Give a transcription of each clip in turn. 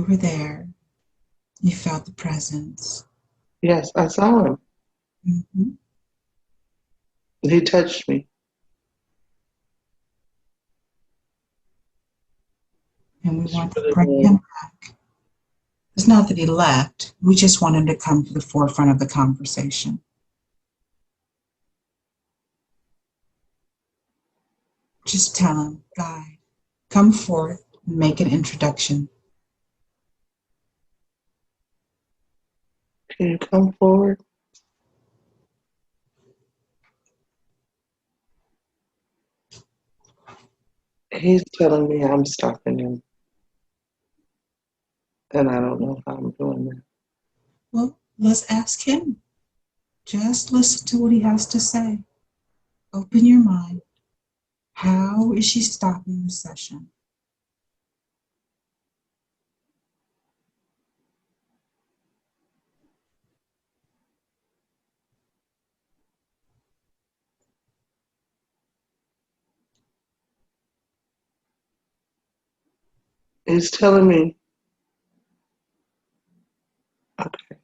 You were there. You felt the presence. Yes, I saw him. Mm-hmm. He touched me. And we It's want to really bring warm. him back. It's not that he left. We just want him to come to the forefront of the conversation. Just tell him, guide, come forth and make an introduction. Can you come forward? He's telling me I'm stopping him, and I don't know how I'm doing that. Well, let's ask him. Just listen to what he has to say. Open your mind. How is she stopping the session? He's telling me, okay,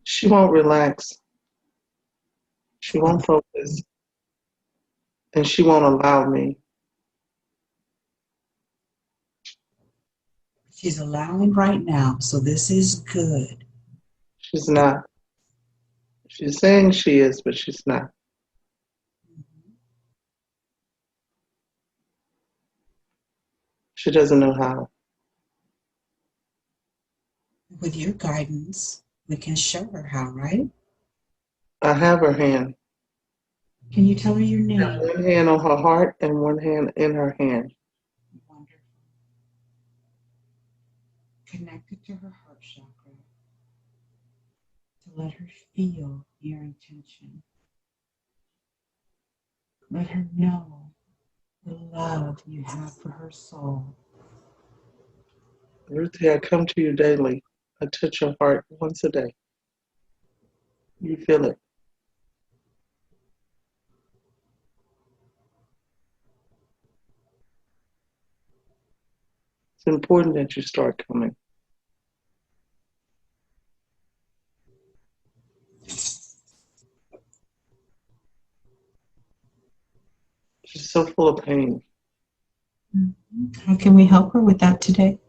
she won't relax. She won't focus, and she won't allow me. She's allowing right now, so this is good. She's not. She's saying she is, but she's not. She doesn't know how. With your guidance, we can show her how, right? I have her hand. Can you tell her your I have name? one hand on her heart and one hand in her hand. Wonderful. Connect it to her heart chakra to let her feel your intention. Let her know the love you have for her soul. Ruthie, I come to you daily. I touch your heart once a day. You feel it. It's important that you start coming. She's so full of pain. How can we help her with that today?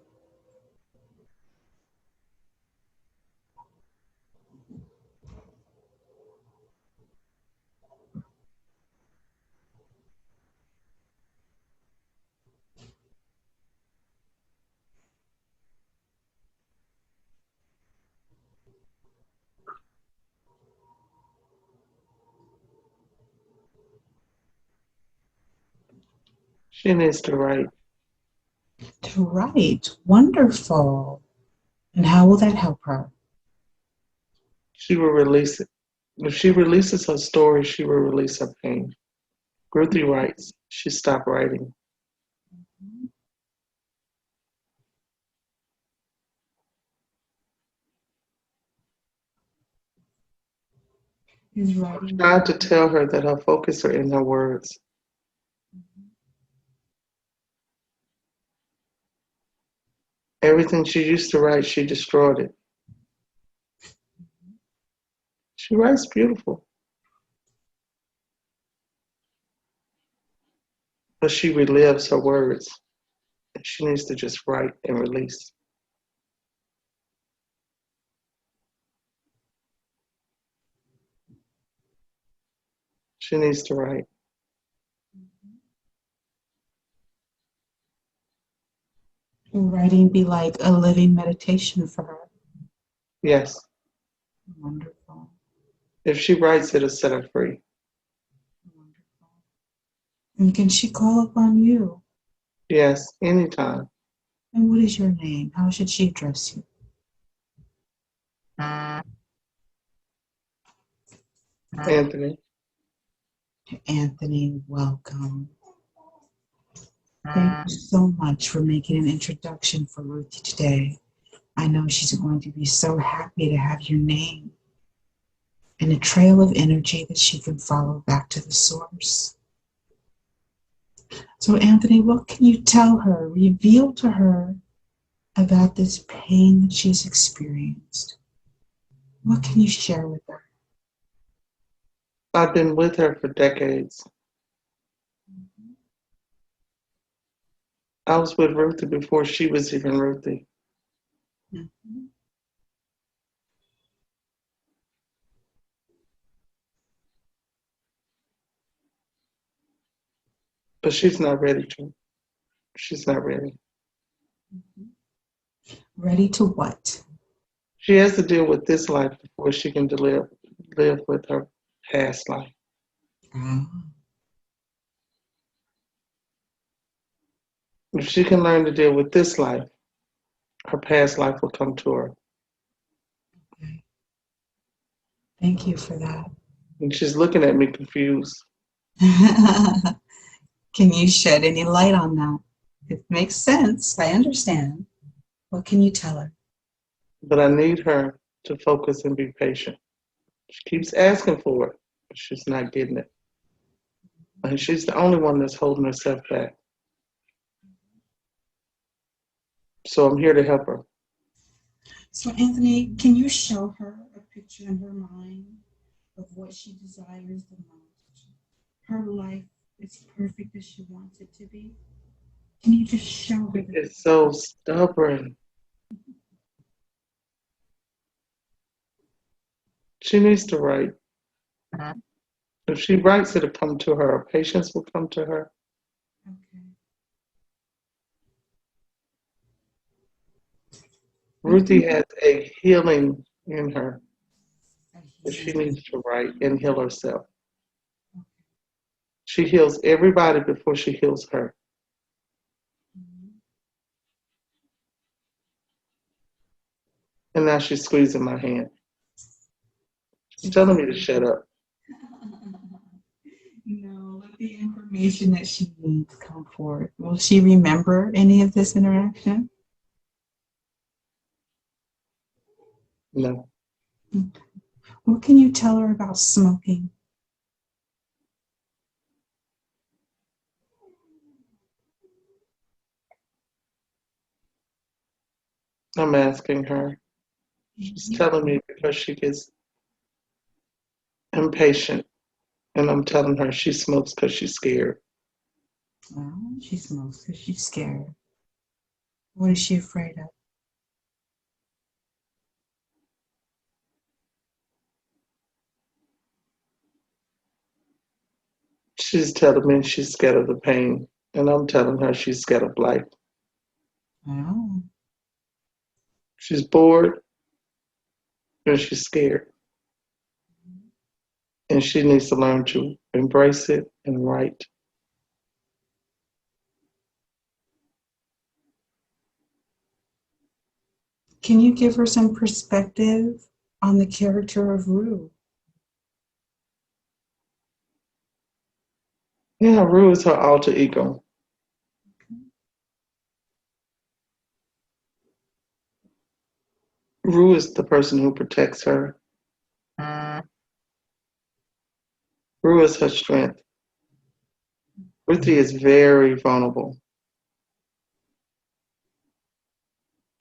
She needs to write. To write. Wonderful. And how will that help her? She will release it. If she releases her story, she will release her pain. Ruthie writes. She stopped writing. Is I writing. tried to tell her that her focus are in her words. Everything she used to write, she destroyed it. She writes beautiful, but she relives her words. She needs to just write and release. She needs to write. Will writing be like a living meditation for her? Yes. Wonderful. If she writes, it'll set her free. Wonderful. And can she call upon you? Yes, anytime. And what is your name? How should she address you? Anthony. Anthony, welcome. Thank you so much for making an introduction for Ruthie today. I know she's going to be so happy to have your name and a trail of energy that she can follow back to the source. So, Anthony, what can you tell her, reveal to her about this pain that she's experienced? What can you share with her? I've been with her for decades. I was with Ruthie before she was even Ruthie. Mm-hmm. But she's not ready to. She's not ready. Ready to what? She has to deal with this life before she can live with her past life. If she can learn to deal with this life, her past life will come to her. Okay. Thank you for that. And she's looking at me confused. Can you shed any light on that? It makes sense. I understand. What can you tell her? But I need her to focus and be patient. She keeps asking for it, but she's not getting it. And she's the only one that's holding herself back. So I'm here to help her. So, Anthony, can you show her a picture in her mind of what she desires the most? Her life is perfect as she wants it to be. Can you just show her? It's so stubborn. She needs to write. If she writes, it'll come to her. Patience will come to her. Okay. Ruthie has a healing in her that she needs to write and heal herself. She heals everybody before she heals her. And now she's squeezing my hand. She's telling me to shut up. No, let the information that she needs come forward. Will she remember any of this interaction? No. What can you tell her about smoking? I'm asking her. She's telling me because she gets impatient. And I'm telling her she smokes because she's scared. Well, she smokes because she's scared. What is she afraid of? She's telling me she's scared of the pain. And I'm telling her she's scared of life. Oh. She's bored and she's scared. And she needs to learn to embrace it and write. Can you give her some perspective on the character of Rue? Yeah, Rue is her alter ego. Rue is the person who protects her. Rue is her strength. Ruthie is very vulnerable.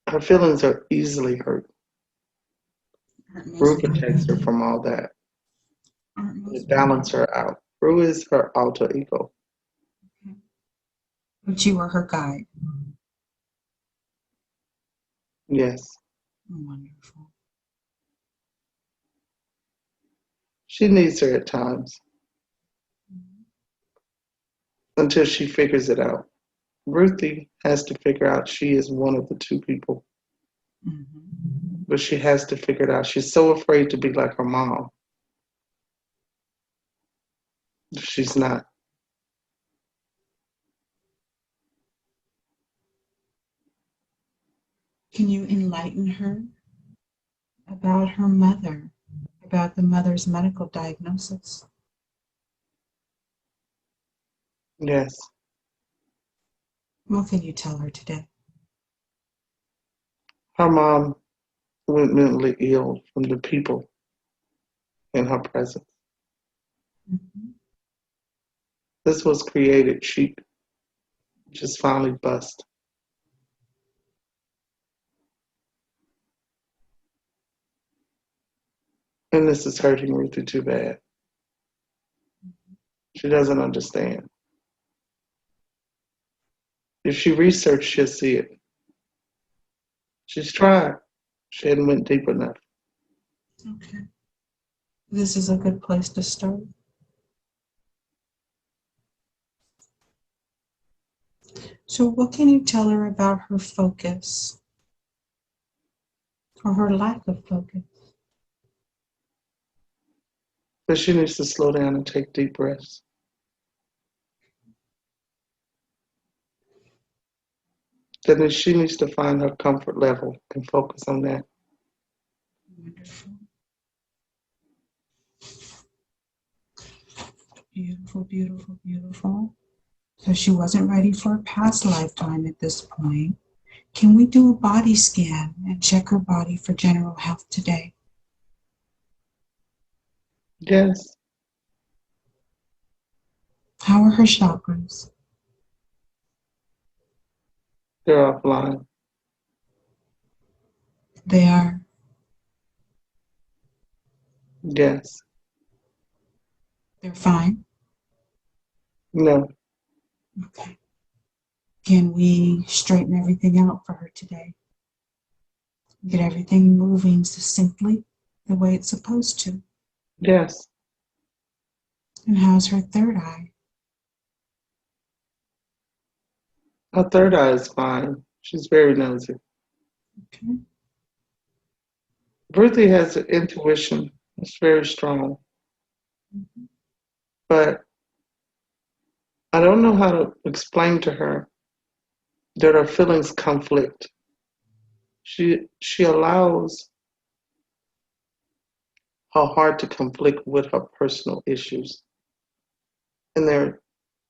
Her feelings are easily hurt. Rue protects her from all that. It balances her out. Rue is her alter ego. But you are her guide. Yes. Wonderful. She needs her at times until she figures it out. Ruthie has to figure out she is one of the two people. Mm-hmm. But she has to figure it out. She's so afraid to be like her mom. She's not. Can you enlighten her about her mother, about the mother's medical diagnosis? Yes. What can you tell her today? Her mom went mentally ill from the people in her presence. Mm-hmm. This was created. She just finally bust. And this is hurting Ruthie too bad. She doesn't understand. If she researched, she'll see it. She's tried. She hadn't went deep enough. Okay. This is a good place to start. So what can you tell her about her focus or her lack of focus? But she needs to slow down and take deep breaths. Then she needs to find her comfort level and focus on that. Wonderful. Beautiful, beautiful, beautiful. So she wasn't ready for a past lifetime at this point. Can we do a body scan and check her body for general health today? Yes, How are her chakras? they're offline. They are. Yes. They're fine. No. Okay. Can we straighten everything out for her today? Get everything moving succinctly the way it's supposed to. Yes. And how's her third eye? Her third eye is fine. She's very nosy. Okay. Ruthie has an intuition. It's very strong. Mm-hmm. But I don't know how to explain to her that her feelings conflict. She allows her heart to conflict with her personal issues. And they're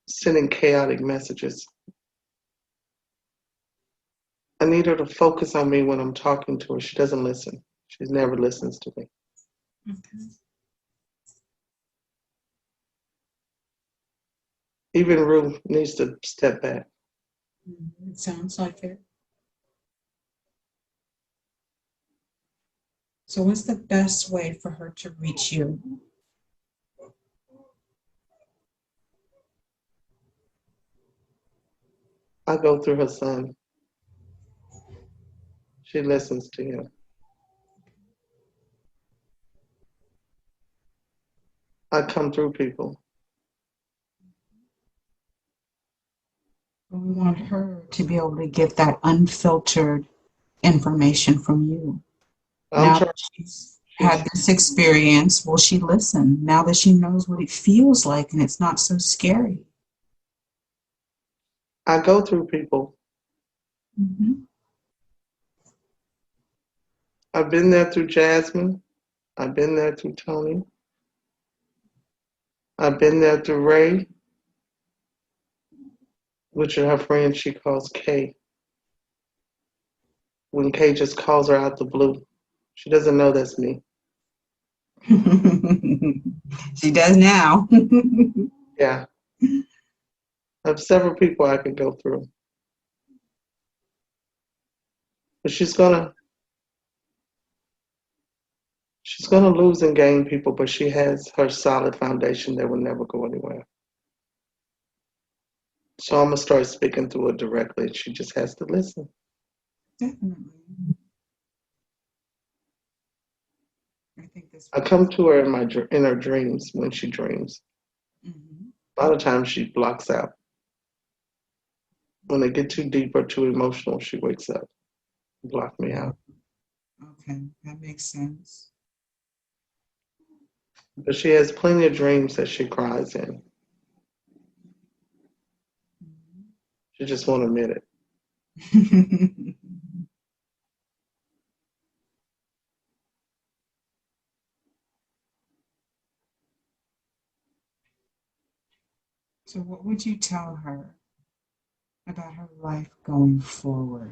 sending chaotic messages. I need her to focus on me when I'm talking to her. She doesn't listen. She never listens to me. Okay. Even Ruth needs to step back. It sounds like it. So what's the best way for her to reach you? I go through her son. She listens to him. I come through people. We want her to be able to get that unfiltered information from you. I'm Now trying. that she's had this experience, will she listen? Now that she knows what it feels like and it's not so scary. I go through people. Mm-hmm. I've been there through Jasmine. I've been there through Tony. I've been there through Ray, which are her friend she calls Kay. When Kay just calls her out the blue, she doesn't know that's me. She does now. Yeah. I have several people I could go through. But she's gonna lose and gain people, but she has her solid foundation that will never go anywhere. So I'm gonna start speaking to her directly. She just has to listen. Definitely. I think this I will. come to her in her dreams when she dreams. Mhm. A lot of times she blocks out. When they get too deep or too emotional, she wakes up, block me out. Okay, that makes sense. But she has plenty of dreams that she cries in. She just won't admit it. Mhm. So, what would you tell her about her life going forward?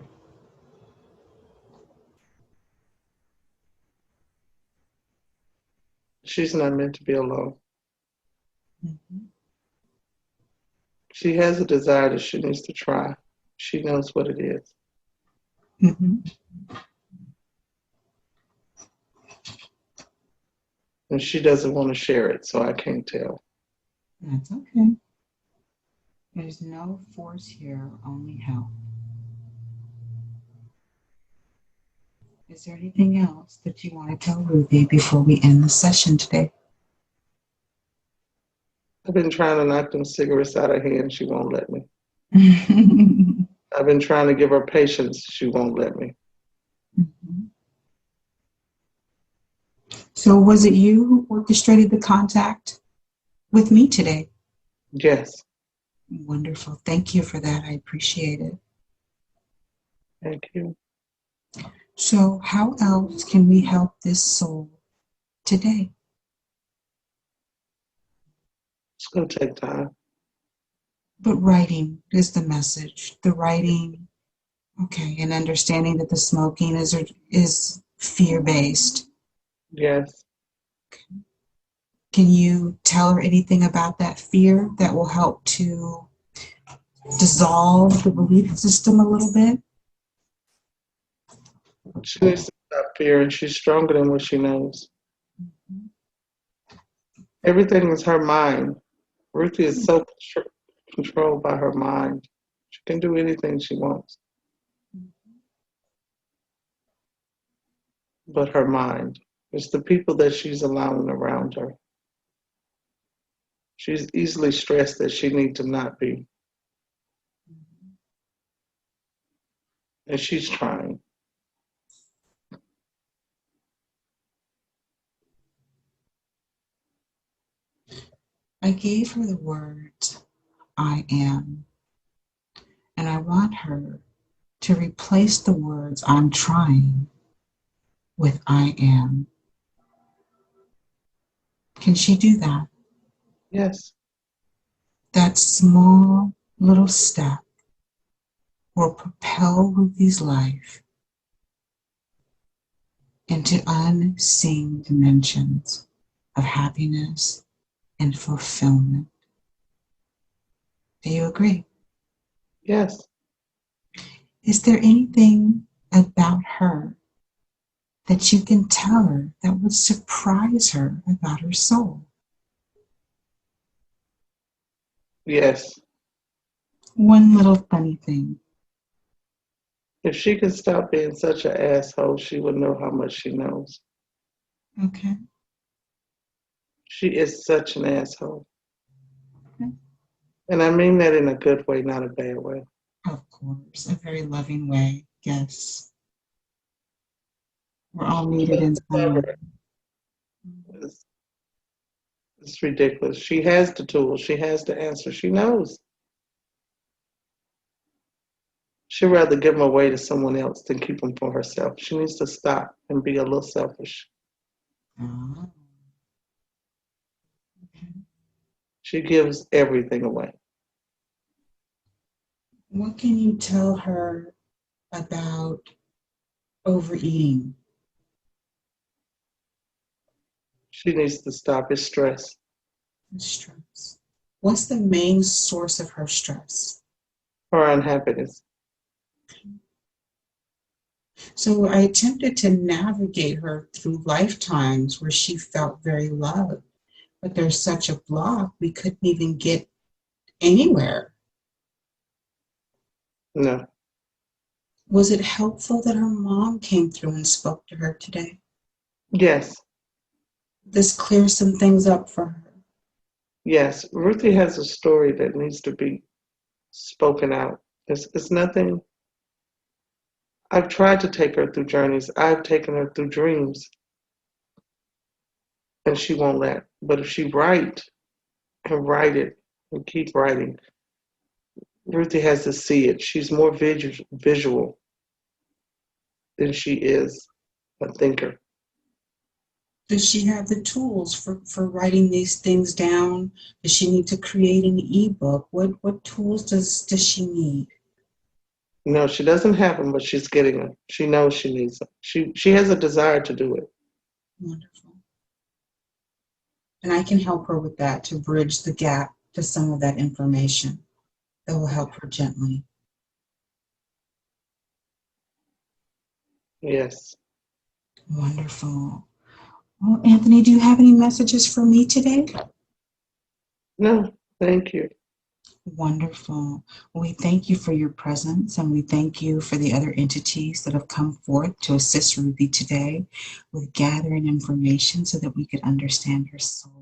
She's not meant to be alone. Mm-hmm. She has a desire that she needs to try. She knows what it is. Mm-hmm. And she doesn't want to share it, so I can't tell. That's okay. There's no force here, only help. Is there anything else that you want to tell Ruby before we end the session today? I've been trying to knock them cigarettes out of her hand. She won't let me. I've been trying to give her patience. She won't let me. Mhm. So was it you who orchestrated the contact with me today? Yes. Wonderful. Thank you for that. I appreciate it. Thank you. So how else can we help this soul today? It's going to take time. But writing is the message. The writing, okay, and understanding that the smoking is fear-based. Yes. Can you tell her anything about that fear that will help to dissolve the belief system a little bit? She needs to stop fearing. She's stronger than what she knows. Everything is her mind. Ruthie is so controlled by her mind. She can do anything she wants. But her mind. It's the people that she's allowing around her. She's easily stressed that she needs to not be. And she's trying. I gave her the words, I am, and I want her to replace the words, I'm trying, with I am. Can she do that? Yes. That small little step will propel Ruthie's life into unseen dimensions of happiness and fulfillment. Do you agree? Yes. Is there anything about her that you can tell her that would surprise her about her soul? Yes. One little funny thing. If she could stop being such an asshole, she would know how much she knows. Okay. She is such an asshole. Okay. And I mean that in a good way, not a bad way. Of course, a very loving way. Yes. We're all needed in some way. It's, it's ridiculous. She has the tools. She has the answer. She knows. She'd rather give them away to someone else than keep them for herself. She needs to stop and be a little selfish. Ah, okay. She gives everything away. What can you tell her about overeating? She needs to stop. It's stress. Stress. What's the main source of her stress? Her unhappiness. So I attempted to navigate her through lifetimes where she felt very loved, but there's such a block, we couldn't even get anywhere. No. Was it helpful that her mom came through and spoke to her today? Yes. This clears some things up for her. Yes. Ruthie has a story that needs to be spoken out. It's nothing. I've tried to take her through journeys. I've taken her through dreams, and she won't let. But if she write it and keep writing, Ruthie has to see it. She's more visual than she is a thinker. Does she have the tools for writing these things down? Does she need to create an ebook? What tools does she need? No, she doesn't have them, but she's getting them. She knows she needs them. She has a desire to do it. Wonderful. And I can help her with that to bridge the gap to some of that information that will help her gently. Yes. Wonderful. Well, Anthony, do you have any messages for me today? No, thank you. Wonderful. We thank you for your presence, and we thank you for the other entities that have come forth to assist Ruby today with gathering information so that we could understand her soul.